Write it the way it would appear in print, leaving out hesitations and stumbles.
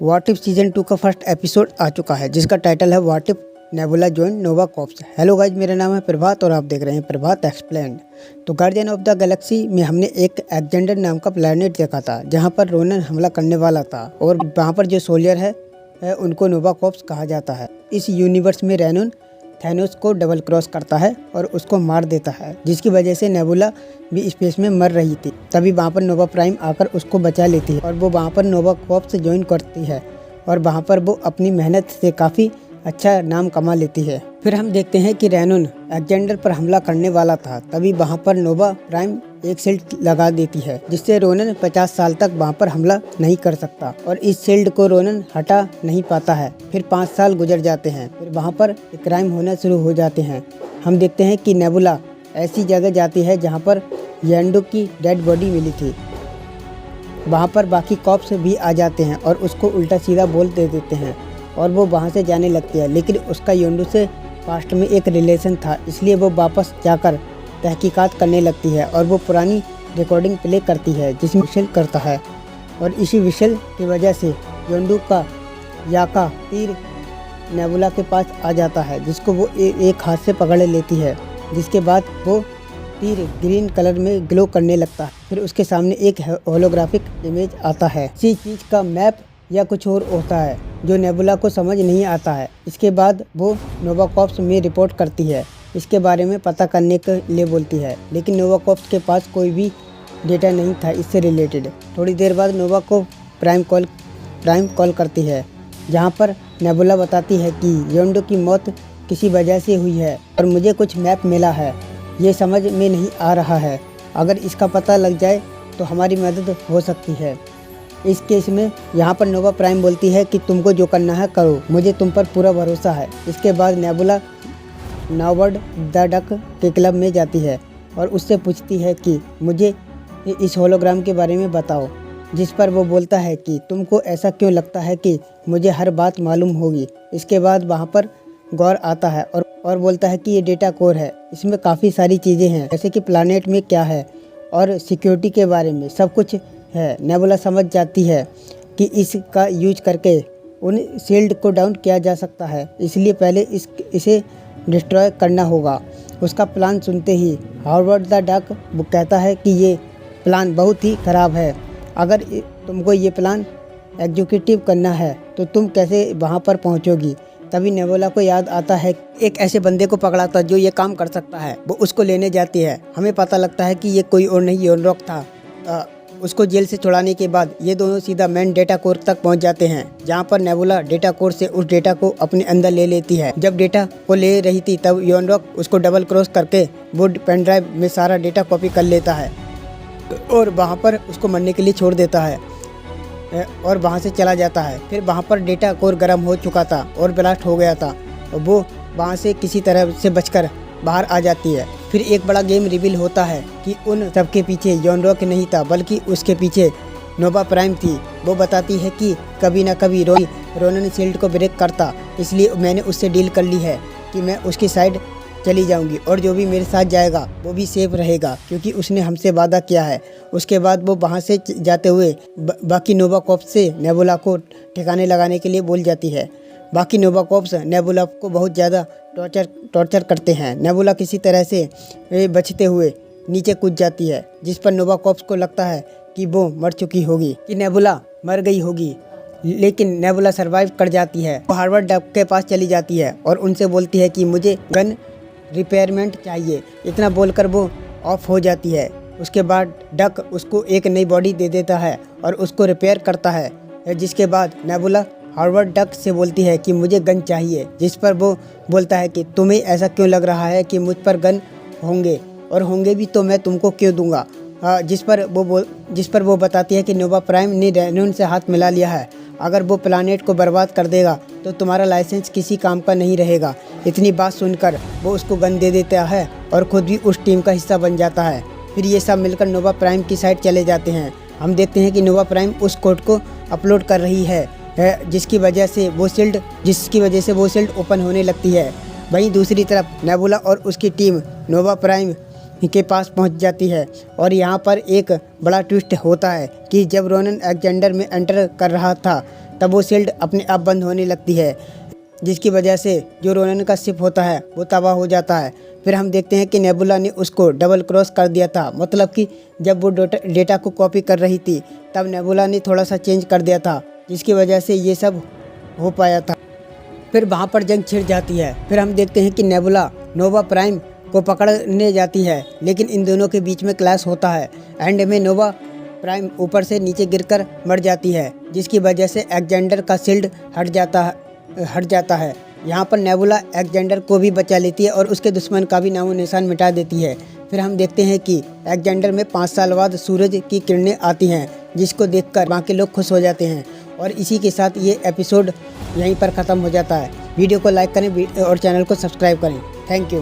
What if season 2 का first episode आ चुका है जिसका टाइटल है what if nebula join Nova corps. Hello guys, मेरा नाम है प्रभात और आप देख रहे हैं प्रभात एक्सप्लेन्ड। तो गार्डियन ऑफ द गैलेक्सी में हमने एक एक्जेंडर नाम का प्लैनेट देखा था जहां पर रोनन हमला करने वाला था और वहां पर जो सोल्जर है उनको नोवा कॉर्प्स कहा जाता है। इस यूनिवर्स में रेनन थैनोस को डबल क्रॉस करता है और उसको मार देता है, जिसकी वजह से नेबुला भी स्पेस में मर रही थी। तभी वहाँ पर नोवा प्राइम आकर उसको बचा लेती है और वो वहाँ पर नोवा कॉर्प्स ज्वाइन करती है और वहाँ पर वो अपनी मेहनत से काफ़ी अच्छा नाम कमा लेती है। फिर हम देखते हैं कि रेनन एक्जेंडर पर हमला करने वाला था, तभी वहाँ पर नोवा प्राइम एक शील्ड लगा देती है जिससे रोनन 50 साल तक वहाँ पर हमला नहीं कर सकता और इस शील्ड को रोनन हटा नहीं पाता है। फिर 5 साल गुजर जाते हैं, फिर वहाँ पर क्राइम होना शुरू हो जाते हैं। हम देखते हैं कि नेबुला ऐसी जगह जाती है जहाँ पर येंडो की डेड बॉडी मिली थी। वहाँ पर बाकी कॉप्स भी आ जाते हैं और उसको उल्टा सीधा बोल दे देते हैं और वो वहाँ से जाने लगती है, लेकिन उसका येंडो से पास्ट में एक रिलेशन था, इसलिए वो वापस जाकर तहकीकात करने लगती है और वो पुरानी रिकॉर्डिंग प्ले करती है जिसमें विशल करता है और इसी विशल की वजह से येंडो का याका तीर नेबुला के पास आ जाता है, जिसको वो एक हाथ से पकड़ लेती है। जिसके बाद वो तीर ग्रीन कलर में ग्लो करने लगता है। फिर उसके सामने एक होलोग्राफिक इमेज आता है, किसी चीज़ का मैप या कुछ और होता है जो नेबुला को समझ नहीं आता है। इसके बाद वो नोवा कॉर्प्स में रिपोर्ट करती है, इसके बारे में पता करने के लिए बोलती है, लेकिन नोवा कॉर्प्स के पास कोई भी डेटा नहीं था इससे रिलेटेड। थोड़ी देर बाद नोवा को प्राइम कॉल करती है, जहाँ पर नेबुला बताती है कि येंडो की मौत किसी वजह से हुई है और मुझे कुछ मैप मिला है, ये समझ में नहीं आ रहा है। अगर इसका पता लग जाए तो हमारी मदद हो सकती है। इस केस में यहाँ पर नोवा प्राइम बोलती है कि तुमको जो करना है करो, मुझे तुम पर पूरा भरोसा है। इसके बाद नेबुला नावर्ड द डक के क्लब में जाती है और उससे पूछती है कि मुझे इस होलोग्राम के बारे में बताओ, जिस पर वो बोलता है कि तुमको ऐसा क्यों लगता है कि मुझे हर बात मालूम होगी। इसके बाद वहाँ पर गौर आता है और बोलता है कि ये डेटा कोर है, इसमें काफ़ी सारी चीज़ें हैं, जैसे कि प्लानेट में क्या है और सिक्योरिटी के बारे में सब कुछ है। नेबुला समझ जाती है कि इसका यूज करके उन शील्ड को डाउन किया जा सकता है, इसलिए पहले इसे डिस्ट्रॉय करना होगा। उसका प्लान सुनते ही हार्वर्ड द डक वो कहता है कि ये प्लान बहुत ही ख़राब है। अगर तुमको ये प्लान एग्जीक्यूटिव करना है तो तुम कैसे वहाँ पर पहुँचोगी। तभी नेबुला को याद आता है एक ऐसे बंदे को पकड़ा था जो ये काम कर सकता है। वो उसको लेने जाती है, हमें पता लगता है कि ये कोई और नहीं योनरॉक था। उसको जेल से छुड़ाने के बाद ये दोनों सीधा मेन डेटा कोर तक पहुंच जाते हैं, जहां पर नेबुला डेटा कोर से उस डेटा को अपने अंदर ले लेती है। जब डेटा को ले रही थी तब योनरॉक उसको डबल क्रॉस करके वो पेन ड्राइव में सारा डेटा कॉपी कर लेता है और वहां पर उसको मरने के लिए छोड़ देता है और वहां से चला जाता है। फिर वहां पर डेटा कोर गर्म हो चुका था और ब्लास्ट हो गया था और वो वहां से किसी तरह से बचकर बाहर आ जाती है। फिर एक बड़ा गेम रिवील होता है कि उन सबके पीछे येंडो नहीं था, बल्कि उसके पीछे नोवा प्राइम थी। वो बताती है कि कभी ना कभी रोनन शील्ड को ब्रेक करता, इसलिए मैंने उससे डील कर ली है कि मैं उसकी साइड चली जाऊंगी और जो भी मेरे साथ जाएगा वो भी सेफ रहेगा, क्योंकि उसने हमसे वादा किया है। उसके बाद वो वहाँ से जाते हुए बाकी नोवा कॉर्प्स से नेबुला को ठिकाने लगाने के लिए बोल जाती है। बाकी नोवा कॉर्प्स नेबुला को बहुत ज़्यादा टॉर्चर करते हैं। नेबुला किसी तरह से बचते हुए नीचे कूद जाती है, जिस पर नोवा कॉर्प्स को लगता है कि वो मर चुकी होगी, कि नेबुला मर गई होगी, लेकिन नेबुला सर्वाइव कर जाती है। वो हार्वर्ड डक के पास चली जाती है और उनसे बोलती है कि मुझे गन रिपेयरमेंट चाहिए। इतना बोलकर वो ऑफ हो जाती है। उसके बाद डक उसको एक नई बॉडी दे देता है और उसको रिपेयर करता है, जिसके बाद नेबुला हार्वर्ड डक से बोलती है कि मुझे गन चाहिए, जिस पर वो बोलता है कि तुम्हें ऐसा क्यों लग रहा है कि मुझ पर गन होंगे, और होंगे भी तो मैं तुमको क्यों दूंगा। जिस पर वो बताती है कि नोवा प्राइम ने रेनन से हाथ मिला लिया है, अगर वो प्लानेट को बर्बाद कर देगा तो तुम्हारा लाइसेंस किसी काम का नहीं रहेगा। इतनी बात सुनकर वो उसको गन दे देता है और खुद भी उस टीम का हिस्सा बन जाता है। फिर ये सब मिलकर नोवा प्राइम की साइड चले जाते हैं। हम देखते हैं कि नोवा प्राइम उस कोड को अपलोड कर रही है जिसकी वजह से वो शील्ड ओपन होने लगती है। वहीं दूसरी तरफ नेबुला और उसकी टीम नोवा प्राइम के पास पहुंच जाती है और यहाँ पर एक बड़ा ट्विस्ट होता है कि जब रोनन एक्जेंडर में एंटर कर रहा था तब वो शील्ड अपने आप बंद होने लगती है, जिसकी वजह से जो रोनन का शिप होता है वो तबाह हो जाता है। फिर हम देखते हैं कि नेबुला ने उसको डबल क्रॉस कर दिया था, मतलब कि जब वो डेटा को कॉपी कर रही थी तब नेबुला ने थोड़ा सा चेंज कर दिया था, जिसकी वजह से ये सब हो पाया था। फिर वहाँ पर जंग छिड़ जाती है। फिर हम देखते हैं कि नेबुला नोवा प्राइम को पकड़ने जाती है, लेकिन इन दोनों के बीच में क्लैश होता है। एंड में नोवा प्राइम ऊपर से नीचे गिरकर मर जाती है, जिसकी वजह से एलेक्जेंडर का शील्ड हट जाता है। यहाँ पर नेबुला एलेक्जेंडर को भी बचा लेती है और उसके दुश्मन का भी नामो निशान मिटा देती है। फिर हम देखते हैं कि एलेक्जेंडर में 5 साल बाद सूरज की किरणें आती हैं, जिसको देखकर वहाँ के लोग खुश हो जाते हैं। और इसी के साथ ये एपिसोड यहीं पर ख़त्म हो जाता है। वीडियो को लाइक करें और चैनल को सब्सक्राइब करें। Thank you.